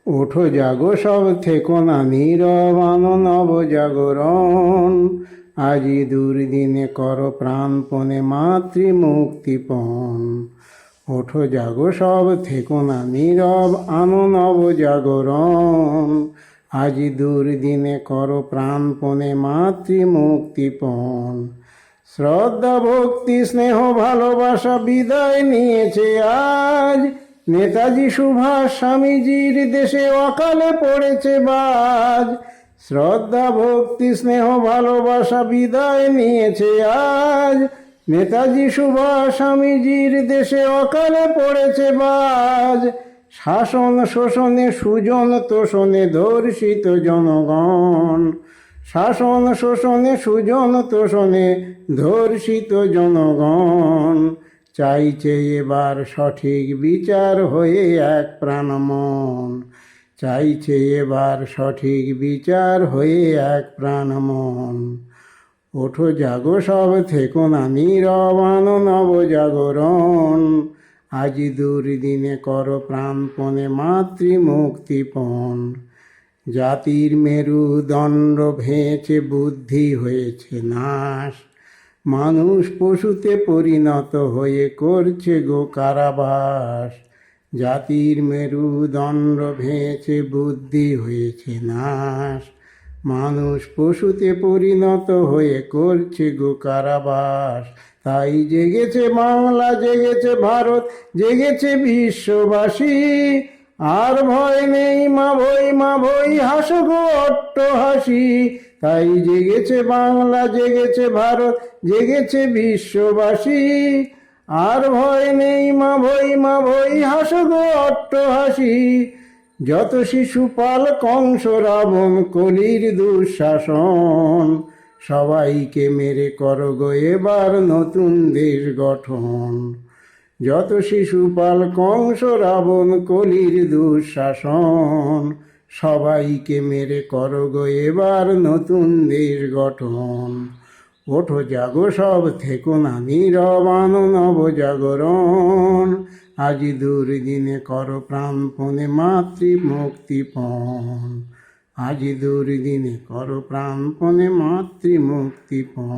ওঠো জাগো সব থেকো না নীরব আনো নব জাগরণ। আজি দুর্দিনে করো প্রাণপণে মাতৃমুক্তিপণ। ওঠো জাগো সব থেকো না নীরব আনো নব জাগরণ। আজি দুর্দিনে করো প্রাণপণে মাতৃমুক্তিপণ। শ্রদ্ধা ভক্তি স্নেহ ভালোবাসা বিদায় নিয়েছে আজ। নেতাজি সুভাষ স্বামীজির দেশে অকালে পড়েছে বাজ। শ্রদ্ধা ভক্তি স্নেহ ভালোবাসা বিদায় নিয়েছে আজ। নেতাজি সুভাষ স্বামীজির দেশে অকালে পড়েছে বাজ। শাসন শোষণে সুজন তোষণে ধর্ষিত জনগণ। শাসন শোষণে সুজন তোষণে ধর্ষিত জনগণ। চাইছে এবার সঠিক বিচার হয়ে এক প্রাণ মন। চাইছে এবার সঠিক বিচার হয়ে এক প্রাণ মন। ওঠো জাগো সব থেকো না নীরব আনো নব জাগরণ। আজি দুর্দিনে করো প্রাণপণে মাতৃমুক্তিপণ। জাতির মেরুদণ্ড ভেঙেছে বুদ্ধি হয়েছে নাশ। মানুষ পশুতে পরিণত হয়ে করছে গো কারাবাস। জাতির মেরুদণ্ড ভেঙেছে বুদ্ধি হয়েছে নাশ। মানুষ পশুতে পরিণত হয়ে করছে গো কারাবাস। তাই জেগেছে বাংলা, জেগেছে ভারত, জেগেছে বিশ্ববাসী। আর ভয় নেই মা ভই হাসো গো অট্টহাসি। তাই জেগেছে বাংলা, জেগেছে ভারত, জেগেছে বিশ্ববাসী। আর ভয় নেই মা ভই হাসো গো অট্টহাসি। যত শিশুপাল কংস রাবণ কলির দুঃশাসন। সবাইকে মেরে করো গো এবার নতুন দেশ গঠন। যত শিশুপাল কংস রাবণ কলির দুঃশাসন। সবাইকে মেরে করো গো এবার নতুন দেশ গঠন। ওঠো জাগো সব থেকো না নীরব আনো নব জাগরণ। আজি দুর্দিনে করো প্রাণপণে মাতৃমুক্তিপণ। আজি দুর্দিনে করো প্রাণপণে মাতৃমুক্তিপণ।